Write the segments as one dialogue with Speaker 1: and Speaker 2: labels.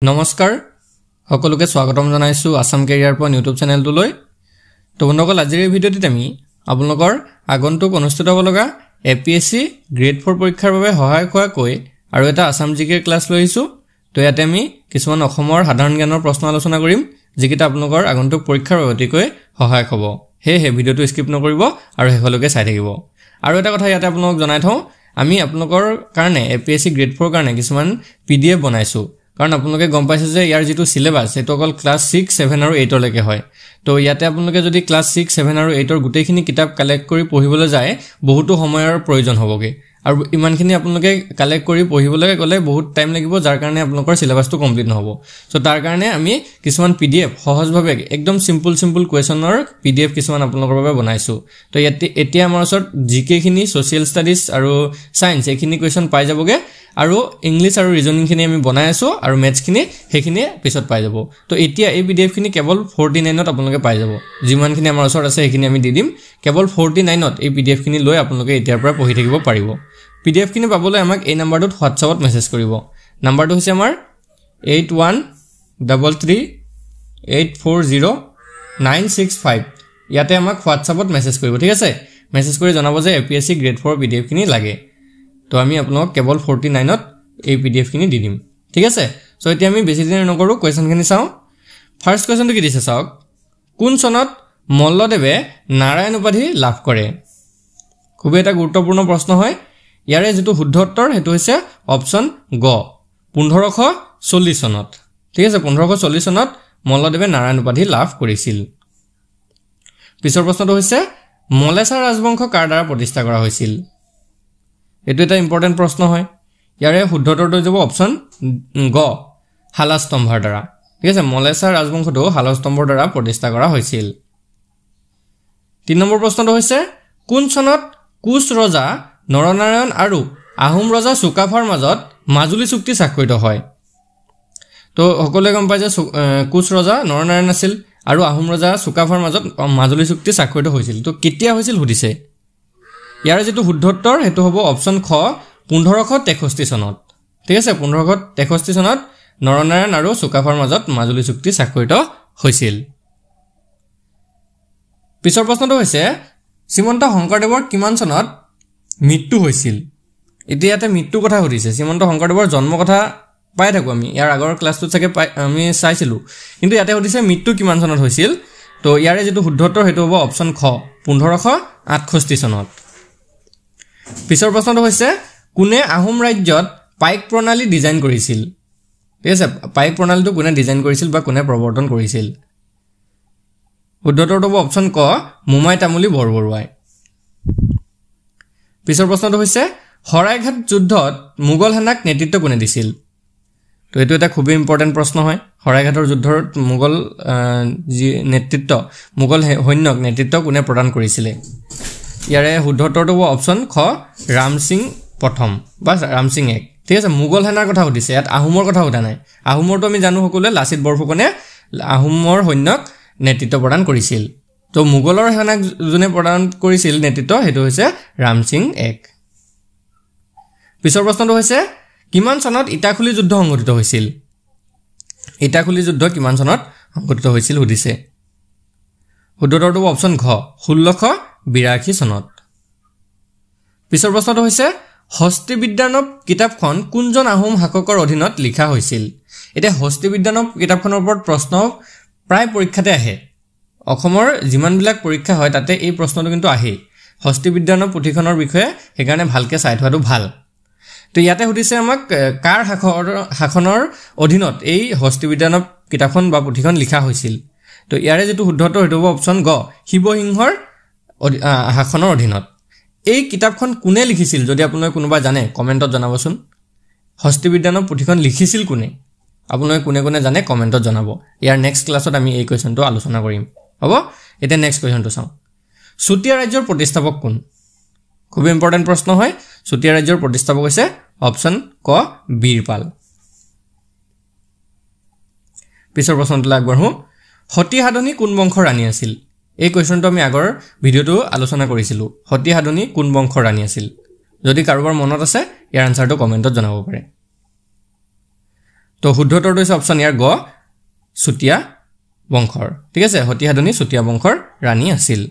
Speaker 1: নমস্কাৰ সকলোকে স্বাগতম জনাইছো আসাম কেৰিয়াৰ পইণ্ট ইউটিউব চেনেলটোলৈ। তো বন্ধুসকল আজিৰ এই ভিডিঅ'টিত আমি আপোনালোকৰ আগন্তুক অনুষ্ঠিত হ'ব লগা এপিএছচি গ্ৰেড 4 পৰীক্ষাৰ বাবে সহায়ক হোৱাকৈ আৰু এটা আসাম জিকে ক্লাছ লৈ আহিছো। তো ইয়াতে আমি কিছুমান অসমৰ সাধাৰণ জ্ঞানৰ প্ৰশ্ন আলোচনা কৰিম যিকেইটা আপোনালোকৰ আগন্তুক পৰীক্ষাৰ বাবে অতিকৈ সহায়ক হ'ব। সেয়ে ভিডিঅ'টো স্কিপ নকৰিব আৰু শেষলৈকে চাই থাকিব। আৰু এটা কথা ইয়াতে আপোনালোকক জনাই থওঁ, আমি আপোনালোকৰ কাৰণে এপিএছচি গ্ৰেড 4 কাৰণে কিছুমান পিডিএফ বনাইছো। কাৰণ আপোনালোকে গম পাইছে যে ইয়াৰ যেটো সিলেবাস সেটো অকল ক্লাস 6, 7 আৰু 8 লৈকে হয়। তো ইয়াতে আপোনালোকে যদি ক্লাস 6, 7 আৰু 8 ৰ গোটেইখিনি কিতাপ কালেক্ট কৰি পঢ়িবলৈ যায় বহুতো সময়ৰ প্ৰয়োজন হ'বগে। আৰু ইমানখিনি আপোনালোকে কালেক্ট কৰি পঢ়িবলৈ গ'লে বহুত টাইম লাগিব, যাৰ কাৰণে আপোনালোকৰ সিলেবাসটো কমপ্লিট নহ'ব। সো তাৰ কাৰণে আমি কিছুমান পিডিএফ সহজভাৱে একদম সিম্পল কুৱেশ্যনৰ পিডিএফ কিছুমান আপোনালোকৰ বাবে বনাইছো। তো এতিয়া আমাৰ ওচৰত জিকে খিনি, সোশ্যাল ষ্টাডিজ আৰু সায়েন্স এইখিনি কুৱেশ্যন পাই যাবগে। আৰু ইংলিশ আৰু ৰিজনিং খিনি আমি বনাই আছো আৰু ম্যাথছ খিনি সেইখিনি পিছত পাই যাব। তো এতিয়া এই পিডিএফ খিনি কেৱল 49 ত আপোনালোকে পাই যাব। যিমানখিনি আমাৰ ওচৰত আছে সেইখিনি আমি দি দিম। কেৱল 49 ত এই পিডিএফ খিনি লৈ আপোনালোকে এতিয়াৰ পৰা পঢ়ি থাকিব পাৰিব। পিডিএফ খিনি পাবলৈ আমাক এই নম্বৰটোত হোৱাটছআপত মেছেজ কৰিব। নম্বৰটো হৈছে আমাৰ 8133840965। ইয়াতে আমাক হোৱাটছআপত মেছেজ কৰিব, ঠিক আছে? মেছেজ কৰি জনাব যে এপিএছচি গ্ৰেড 4 পিডিএফ খিনি লাগে। তো আমি আপোনাক কেৱল 49 ত এই পিডিএফ খিনি দি দিম, ঠিক আছে? সো এতিয়া আমি বেছি দিন নকৰো, কোৱেশ্যনখিনি চাওঁ। ফাৰ্স্ট কোৱেশ্যনটো কি দিছে চাওক। কোন চনত মল্লদেৱে নাৰায়ণ উপাধি লাভ কৰে? খুব এটা গুৰুত্বপূৰ্ণ প্ৰশ্ন হয়। ইয়াৰে যেটো শুদ্ধ উত্তৰ হেতু হৈছে অপচন গ, 1540 চনত। ঠিক আছে, 1540 চনত মল্লদেৱে নাৰায়ণ উপাধি লাভ কৰিছিল। পিছৰ প্ৰশ্নটো হৈছে মলেছা ৰাজবংশ কাৰ দ্বাৰা প্ৰতিষ্ঠা কৰা হৈছিল? এটো এটা ইম্পৰ্টেন্ট প্ৰশ্ন হয়। ইয়াৰে শুদ্ধ উত্তৰটো যাব অপচন গ, হালাস্তম্ভৰ দ্বাৰা। ঠিক আছে, মলেছা ৰাজবংশটো হালাস্তম্ভৰ দ্বাৰা প্ৰতিষ্ঠা কৰা হৈছিল। 3 নম্বৰ প্ৰশ্নটো হৈছে কোন চনত কোচ ৰজা নৰনাৰায়ণ আৰু আহোম ৰজা চুকাফাৰ মাজত মাজুলী চুক্তি স্বাক্ষৰিত হয়? তো সকলোৱে গম পায় যে কোচ ৰজা নৰনাৰায়ণ আছিল আৰু আহোম ৰজা চুকাফাৰ মাজত মাজুলী চুক্তি স্বাক্ষৰিত হৈছিল। তো কেতিয়া হৈছিল সুধিছে। ইয়াৰ যেটো শুদ্ধ উত্তৰ হেতু হ'ব অপচন খ, 1563 চনত। ঠিক আছে, 1563 চনত নৰনাৰায়ণ আৰু চুকাফাৰ মাজত মাজুলী চুক্তি স্বাক্ষৰিত হৈছিল। পিছৰ প্ৰশ্নটো হৈছে শ্ৰীমন্ত শংকৰদেৱৰ কিমান চনত মৃত্যু হৈছিল? এতিয়াতে মৃত্যু কথা সুধিছে। শ্ৰীমন্ত শংকৰদেৱৰ জন্ম কথা পাই থাকো আমি, ইয়াৰ আগৰ ক্লাছটোত চাগে আমি চাইছিলো, কিন্তু ইয়াতে সুধিছে মৃত্যু কিমান চনত হৈছিল। তো ইয়াৰে যেটো শুদ্ধ উত্তৰ হেতু হ'ব অপচন খ, 1568 চনত। পিছৰ প্ৰশ্নটো হৈছে কোনে আহোম ৰাজ্যত পাইক প্ৰণালী ডিজাইন কৰিছিল? ঠিক আছে, পাইক প্ৰণালীটো কোনে ডিজাইন কৰিছিল বা কোনে প্ৰৱৰ্তন কৰিছিল? শুদ্ধ উত্তৰটো হ'ব অপচন ক, মোমাই তামুলী বৰবৰুৱাই। পিছৰ প্ৰশ্নটো হৈছে শৰাইঘাট যুদ্ধত মোগল সেনাক নেতৃত্ব কোনে দিছিল? তো এইটো এটা খুব ইম্পৰ্টেন্ট প্ৰশ্ন হয়। শৰাইঘাটৰ যুদ্ধত মোগল সৈন্যক নেতৃত্ব কোনে প্ৰদান কৰিছিলে? ইয়াৰে শুদ্ধ উত্তৰটো হ'ব অপচন খ, ৰামসিং প্ৰথম বা ৰামসিং এক। ঠিক আছে, মোগল সেনাৰ কথা সুধিছে, ইয়াত আহোমৰ কথা সোধা নাই। আহোমৰটো আমি জানো সকলোৱে, লাচিত বৰফুকনে আহোমৰ সৈন্যক নেতৃত্ব প্ৰদান কৰিছিল। তো মোগলৰ সেনাক যোনে প্ৰদান কৰিছিল নেতৃত্ব হেতু হৈছে ৰামসিং এক। পিছৰ প্ৰশ্নটো হৈছে কিমান চনত ইটাখুলি যুদ্ধ সংঘটিত হৈছিল? ইটাখুলি যুদ্ধ কিমান চনত সংঘটিত হৈছিল সুধিছে। শুদ্ধ উত্তৰটো অপচন ঘ, 1682 চনত। পিছৰ প্ৰশ্নটো হৈছে হস্তি বিদ্যানব কিতাপখন কোনজন আহোম শাসকৰ অধীনত লিখা হৈছিল? এতিয়া হস্তি বিদ্যানব কিতাপখনৰ ওপৰত প্ৰশ্ন প্ৰায় পৰীক্ষাতে আহে। অসমৰ যিমানবিলাক পৰীক্ষা হয় তাতে এই প্ৰশ্নটো কিন্তু আহে। হস্তি বিদ্যানব পুথিখনৰ বিষয়ে সেইকাৰণে ভালকে চাই থোৱাটো ভাল। তো ইয়াতে সুধিছে আমাক কাৰ শাসনৰ অধীনত এই হস্তি বিদ্যানব কিতাপখন বা পুথিখন লিখা হৈছিল। তো ইয়াৰে যেটো শুদ্ধ উত্তৰ হেতু হ'ব অপচন গ, শিৱসিংহৰ শাসনৰ অধীনত। এই কিতাপখন কোনে লিখিছিল যদি আপোনালোকে কোনোবা জানে কমেন্টত জনাবচোন। হস্তি বিদ্যানব পুথিখন লিখিছিল কোনে? আপোনালোকে কোনে কোনে জানে কমেন্টত জনাব। ইয়াৰ নেক্সট ক্লাছত আমি এই কোৱেশ্যনটো আলোচনা কৰিম, হ'ব? এতিয়া নেক্সট কোৱেশ্যনটো চাওঁ। চুতীয়া ৰাজ্যৰ প্ৰতিষ্ঠাপক কোন? খুব ইম্পৰ্টেন্ট প্ৰশ্ন হয়। চুতীয়া ৰাজ্যৰ প্ৰতিষ্ঠাপক হৈছে অপচন ক, বীৰপাল। পিছৰ প্ৰশ্নটোলৈ আগবাঢ়ো। সতী সাধনী কোন বংশৰ ৰাণী আছিল? এই কোৱেশ্যনটো আমি আগৰ ভিডিঅ'টো আলোচনা কৰিছিলো। সতী সাধনী কোন বংশৰ ৰাণী আছিল? যদি কাৰোবাৰ মনত আছে ইয়াৰ আনসাৰটো কমেন্টত জনাব পাৰে। তো তো শুদ্ধ উত্তৰটো হৈছে অপচন ইয়াৰ গ চুতীয়া বংশৰ ঠিক আছে সতীসাধনী চুতীয়া বংশৰ ৰাণী আছিল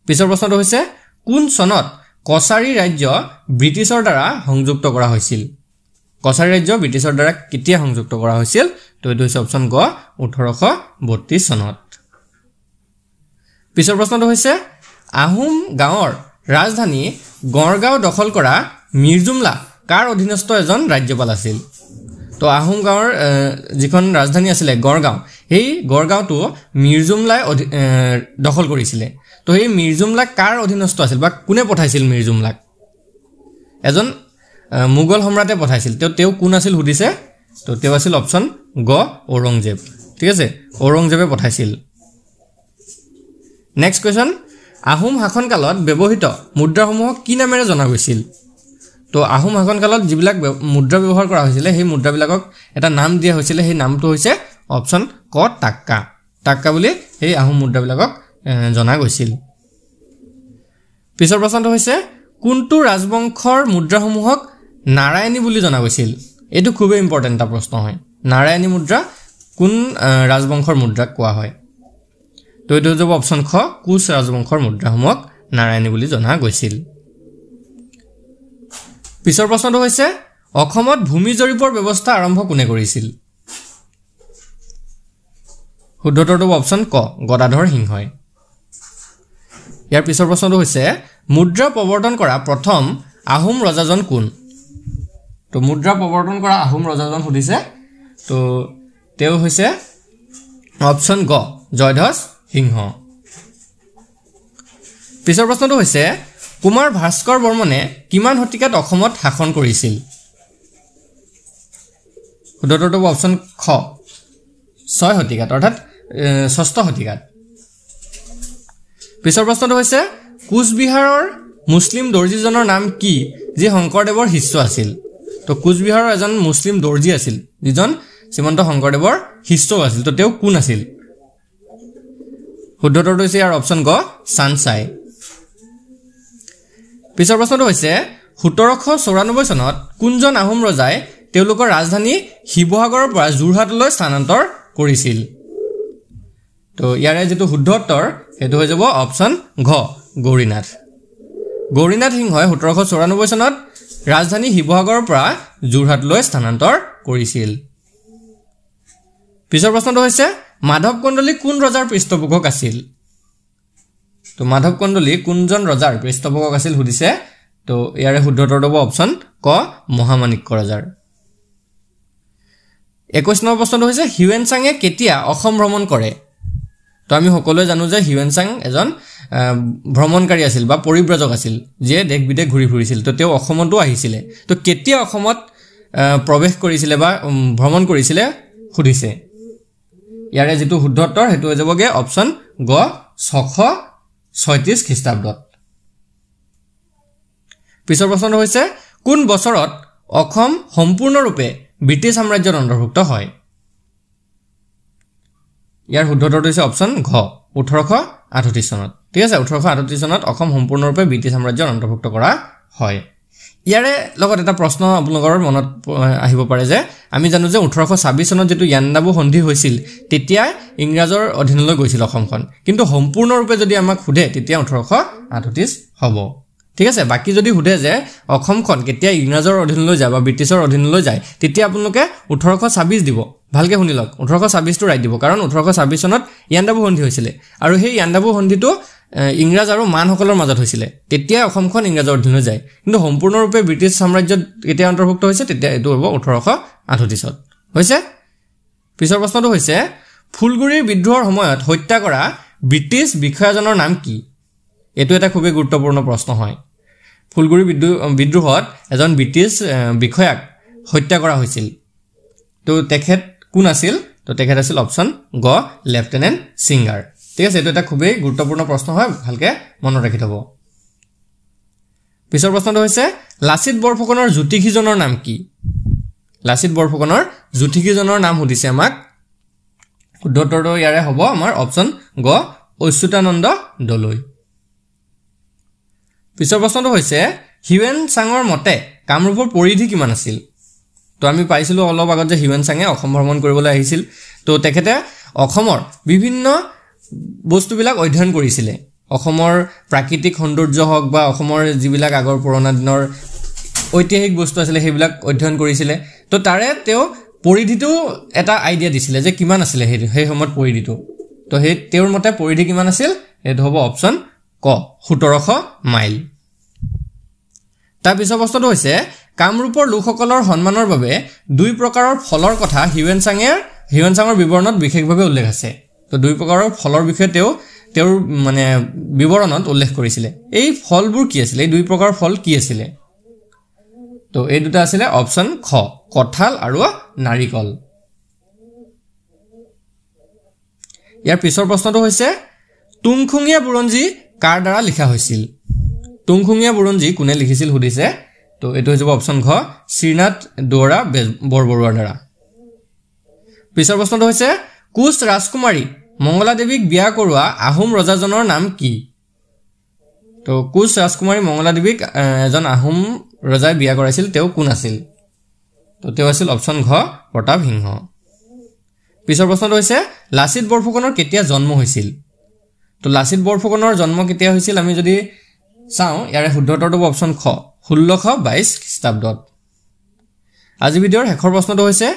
Speaker 1: পিছৰ প্ৰশ্নটো হৈছে কোন চনত কছাৰী ৰাজ্য ব্ৰিটিছৰ দ্বাৰা সংযুক্ত কৰা হৈছিল কছাৰী ৰাজ্য ব্ৰিটিছৰ দ্বাৰা কেতিয়া সংযুক্ত কৰা হৈছিল তো এইটো হৈছে অপচন গ 1832 চনত পিছৰ প্ৰশ্নটো হৈছে আহোম গাঁৱৰ ৰাজধানী গড়গাঁও দখল কৰা মিৰ্জুমলা কাৰ অধীনস্থ এজন ৰাজ্যপাল আছিল তো আহোম গাঁৱৰ যিখন ৰাজধানী আছিলে গড়গাঁও এই গড়গাঁওটো মিৰ্জুমলাই দখল কৰিছিলে তো এই মিৰ্জুমলা কাৰ অধীনস্থ আছিল বা কোনে পঠাইছিল মিৰ্জুমলাক এজন মুগল সম্ৰাটে পঠাইছিল তেওঁ কোন আছিল সুধিছে তো তেওঁ আছিল অপচন গ ঔৰংজেব ঠিক আছে ঔৰংজেবে পঠাইছিল নেক্সট কোৱেশ্চন আহোম শাসনকালত ব্যৱহৃত মুদ্ৰাসমূহক কি নামেৰে জনা গৈছিল তো আহোম শাসনকালত যিবিলাক মুদ্ৰা ব্যৱহাৰ কৰা হৈছিল সেই মুদ্ৰাবিলাকক এটা নাম দিয়া হৈছিল সেই নামটো হৈছে অপচন ক টাক্কা টাক্কা বুলি এই আহোম মুদ্ৰাবিলাকক জনা গৈছিল পিছৰ প্ৰশ্নটো হৈছে কোনটো ৰাজবংশৰ মুদ্ৰাসমূহক নাৰায়ণী বুলি জনা গৈছিল এইটো খুবেই ইম্পৰ্টেণ্ট এটা প্ৰশ্ন হয় নাৰায়ণী মুদ্ৰা কোন ৰাজবংশৰ মুদ্ৰাক কোৱা হয় তো এইটো হ'ব অপচন খ কোচ ৰাজবংশৰ মুদ্ৰাসমূহক নাৰায়ণী বুলি জনা গৈছিল পিছৰ প্ৰশ্নটো হৈছে অসমত ভূমি জৰীপৰ ব্যৱস্থা আৰম্ভ কোনে কৰিছিল শুদ্ধ উত্তৰটো অপচন ক গদাধৰ সিংহই ইয়াৰ পিছৰ প্ৰশ্নটো হৈছে মুদ্ৰা প্ৰৱৰ্তন কৰা প্ৰথম আহোম ৰজাজন কোন তো মুদ্ৰা প্ৰৱৰ্তন কৰা আহোম ৰজাজন সুধিছে তো তেওঁ হৈছে অপচন গ জয়ধ্বজ সিংহ পিছৰ প্ৰশ্নটো হৈছে কুমাৰ ভাস্কৰ বৰ্মনে কিমান শতিকাত অসমত শাসন কৰিছিল শুদ্ধ উত্তৰটো অপচন খ 6 শতিকাত অৰ্থাৎ 6ষ্ঠ শতিকাত পিছৰ প্ৰশ্নটো হৈছে কোচবিহাৰৰ মুছলিম দৰ্জীজনৰ নাম কি যি শংকৰদেৱৰ শিষ্য আছিল তো কোচবিহাৰৰ এজন মুছলিম দৰ্জী আছিল যিজন শ্ৰীমন্ত শংকৰদেৱৰ শিষ্য আছিল তো তেওঁ কোন আছিল শুদ্ধ উত্তৰটো হৈছে ইয়াৰ অপচন গ চানচাই পিছৰ প্ৰশ্নটো হৈছে 1794 চনত কোনজন আহোম ৰজাই তেওঁলোকৰ ৰাজধানী শিৱসাগৰৰ পৰা যোৰহাটলৈ স্থানান্তৰ কৰিছিল তো ইয়াৰে যেটো শুদ্ধ উত্তৰ হেতু হৈ যাব অপচন ঘ গৌৰীনাথ সিংহই 1794 চনত ৰাজধানী শিৱসাগৰৰ পৰা যোৰহাটলৈ স্থানান্তৰ কৰিছিল পিছৰ প্ৰশ্নটো হৈছে মাধৱ কণ্ডলী কোন ৰজাৰ পৃষ্ঠপোষক আছিল তো মাধৱ কণ্ডলী কোনজন ৰজাৰ পৃষ্ঠপোষক আছিল সুধিছে তো ইয়াৰে শুদ্ধ উত্তৰটো হ'ব অপচন ক মহামাণিক্য ৰজাৰ 21 নম্বৰ প্ৰশ্নটো হৈছে হিউৱেন চাঙে কেতিয়া অসম ভ্ৰমণ কৰে তো আমি সকলোৱে জানো যে হিউৱেন চাং এজন ভ্ৰমণকাৰী আছিল বা পৰিব্ৰাজক আছিল যিয়ে দেশ বিদেশ ঘূৰি ফুৰিছিল তো তেওঁ অসমতো আহিছিল তো কেতিয়া অসমত প্ৰৱেশ কৰিছিল বা ভ্ৰমণ কৰিছিল সুধিছে ইয়াৰে যেটো শুদ্ধ উত্তৰ হেতু হৈ যাবগে অপচন গ 636 খ্ৰীষ্টাব্দত পিছৰ প্ৰশ্নটো হৈছে কোন বছৰত অসম সম্পূৰ্ণৰূপে ব্ৰিটিছ সাম্ৰাজ্যৰ অন্তৰ্ভুক্ত হয় ইয়াৰ শুদ্ধ উত্তৰটো হৈছে অপচন ঘ 1838 চনত ঠিক আছে 1838 চনত অসম সম্পূৰ্ণৰূপে ব্ৰিটিছ সাম্ৰাজ্যৰ অন্তৰ্ভুক্ত কৰা হয় ইয়াৰে লগত এটা প্ৰশ্ন আপোনালোকৰ মনত আহিব পাৰে যে আমি জানো যে 1826 চনত যেটো ইয়াণ্ডাবু সন্ধি হৈছিল তেতিয়া ইংৰাজৰ অধীনলৈ গৈছিল অসমখন কিন্তু সম্পূৰ্ণৰূপে যদি আমাক খুদে তেতিয়া 1838 হ'ব ঠিক আছে বাকি যদি খুদে যে অসমখন কেতিয়া ইংৰাজৰ অধীনলৈ যায় বা ব্ৰিটিছৰ অধীনলৈ যায় তেতিয়া আপোনালোকে 1826 দিব ভালকে শুনি লওক 1826 টো ৰাইট দিব কাৰণ 1826 চনত ইয়াণ্ডাবু সন্ধি হৈছিল আৰু সেই ইয়াণ্ডাবু সন্ধিটো ইংৰাজ আৰু মানসকলৰ মাজত হৈছিল তেতিয়া অসমখন ইংৰাজৰ অধীনলৈ যায় কিন্তু সম্পূৰ্ণৰূপে ব্ৰিটিছ সাম্ৰাজ্যত কেতিয়া অন্তৰ্ভুক্ত হৈছে তেতিয়া এটো হ'ব 1838 ত হৈছে পিছৰ প্ৰশ্নটো হৈছে ফুলগুৰিৰ বিদ্ৰোহৰ সময়ত হত্যা কৰা ব্ৰিটিছ বিষয়াজনৰ নাম কি এটো এটা খুবেই গুৰুত্বপূৰ্ণ প্ৰশ্ন হয় ফুলগুৰি বিদ্ৰোহত এজন ব্ৰিটিছ বিষয়াক হত্যা কৰা হৈছিল তো তেখেত কোন আছিল তো তেখেত আছিল অপচন গ লেফটেনেণ্ট সিংগাৰ ঠিক আছে এটো এটা খুবেই গুৰুত্বপূৰ্ণ প্ৰশ্ন হয় ভালকে মনত ৰাখি থব পিছৰ প্ৰশ্নটো হৈছে লাচিত বৰফুকনৰ জ্যোতিষীজনৰ নাম কি লাচিত বৰফুকনৰ জ্যোতিষীজনৰ নাম সুধিছে আমাক শুদ্ধ উত্তৰটো ইয়াৰে হ'ব আমাৰ অপচন গ অচ্যুতানন্দ দলৈ পিছৰ প্ৰশ্নটো হৈছে হিউৱেন চাঙৰ মতে কামৰূপৰ পৰিধি কিমান আছিল তো আমি পাইছিলোঁ অলপ আগত যে হিউৱেন চাঙে অসম ভ্ৰমণ কৰিবলৈ আহিছিল তো তেখেতে অসমৰ বিভিন্ন বস্তুবিলাক অধ্যয়ন কৰিছিলে অসমৰ প্ৰাকৃতিক সৌন্দৰ্য হওক বা অসমৰ যিবিলাক আগৰ পুৰণা দিনৰ ঐতিহাসিক বস্তু আছিলে সেইবিলাক অধ্যয়ন কৰিছিলে তো তাৰে তেওঁ পৰিধিটো এটা আইডিয়া দিছিলে যে কিমান আছিলে সেই সময়ত পৰিধিটো তো সেই তেওঁৰ মতে পৰিধি কিমান আছিল এইটো হ'ব অপচন ক 1700 মাইল তাৰ পিছৰ বস্তুটো হৈছে কামৰূপৰ লোকসকলৰ সন্মানৰ বাবে দুই প্ৰকাৰৰ ফলৰ কথা হিউৱেন চাঙৰ বিৱৰণত বিশেষভাৱে উল্লেখ আছে তো দুই প্ৰকাৰৰ ফলৰ বিষয়ে তেওঁৰ মানে বিৱৰণত উল্লেখ কৰিছিলে এই ফলবোৰ কি আছিল এই দুই প্ৰকাৰৰ ফল কি আছিল তো এই দুটা আছিল অপচন খ কঁঠাল আৰু নাৰিকল ইয়াৰ পিছৰ প্ৰশ্নটো হৈছে তুংখুঙীয়া বুৰঞ্জী কাৰ দ্বাৰা লিখা হৈছিল তুংখুঙীয়া বুৰঞ্জী কোনে লিখিছিল সুধিছে তো এইটো হৈ যাব অপচন ঘ শ্ৰীনাথ দুৱৰা বৰবৰুৱাৰ দ্বাৰা পিছৰ প্ৰশ্নটো হৈছে কোচ ৰাজকুমাৰী মংগলা দেৱীক বিয়া কৰোৱা আহোম ৰজাজনৰ নাম কি তো কোচ ৰাজকুমাৰী মংগলা দেৱীক এজন আহোম ৰজাই বিয়া কৰাইছিল তেওঁ কোন আছিল তো তেওঁ আছিল অপচন ঘ প্ৰতাপ সিংহ পিছৰ প্ৰশ্নটো হৈছে লাচিত বৰফুকনৰ কেতিয়া জন্ম হৈছিল তো লাচিত বৰফুকনৰ জন্ম কেতিয়া হৈছিল আমি যদি চাওঁ ইয়াৰে শুদ্ধ উত্তৰটো অপচন খ 1622 খ্ৰীষ্টাব্দত আজি ভিডিঅ'ৰ শেষৰ প্ৰশ্নটো হৈছে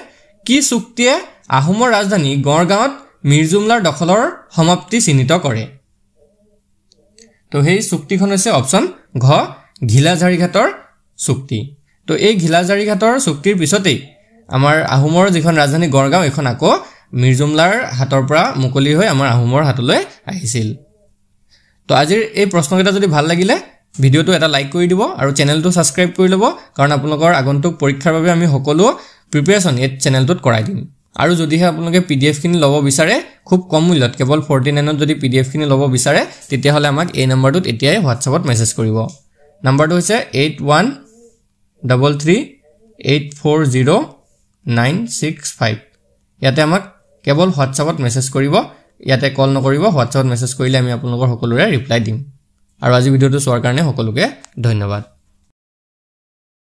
Speaker 1: কি চুক্তিয়ে আহোমৰ ৰাজধানী গড়গাঁৱত মিৰ্জুমলাৰ দখলৰ সমাপ্তি চিহ্নিত কৰে তো সেই চুক্তিখন হৈছে অপচন ঘ ঘিলাঝাৰিঘাটৰ চুক্তি তো এই ঘিলাঝাৰিঘাটৰ চুক্তিৰ পিছতেই আমাৰ আহোমৰ যিখন ৰাজধানী গড়গাঁও এখন আকৌ মিৰ্জুমলাৰ হাতৰ পৰা মুকলি হৈ আমাৰ আহোমৰ হাতলৈ আহিছিল তো আজিৰ এই প্ৰশ্নকেইটা যদি ভাল লাগিলে ভিডিঅ'টো এটা লাইক কৰি দিব আৰু চেনেলটো ছাবস্ক্ৰাইব কৰি ল'ব কাৰণ আপোনালোকৰ আগন্তুক পৰীক্ষাৰ বাবে আমি সকলো প্ৰিপাৰেচন এই চেনেলটোত কৰাই দিম আৰু যদিহে আপোনালোকে PDF খিনি ল'ব বিচাৰে খুব কম মূল্যত কেৱল 49ত যদি PDF খিনি ল'ব বিচাৰে তেতিয়াহ'লে আমাক এই নম্বৰটোত এতিয়াই হোৱাটছআপত মেছেজ কৰিব নম্বৰটো হৈছে 8133840965 ইয়াতে আমাক কেৱল হোৱাটছআপত মেছেজ কৰিব ইয়াতে কল নকৰিব হোৱাটছআপত মেছেজ কৰিলে আমি আপোনালোকৰ সকলোৰে ৰিপ্লাই দিম আৰু আজি ভিডিঅ'টো চোৱাৰ কাৰণে সকলোকে ধন্যবাদ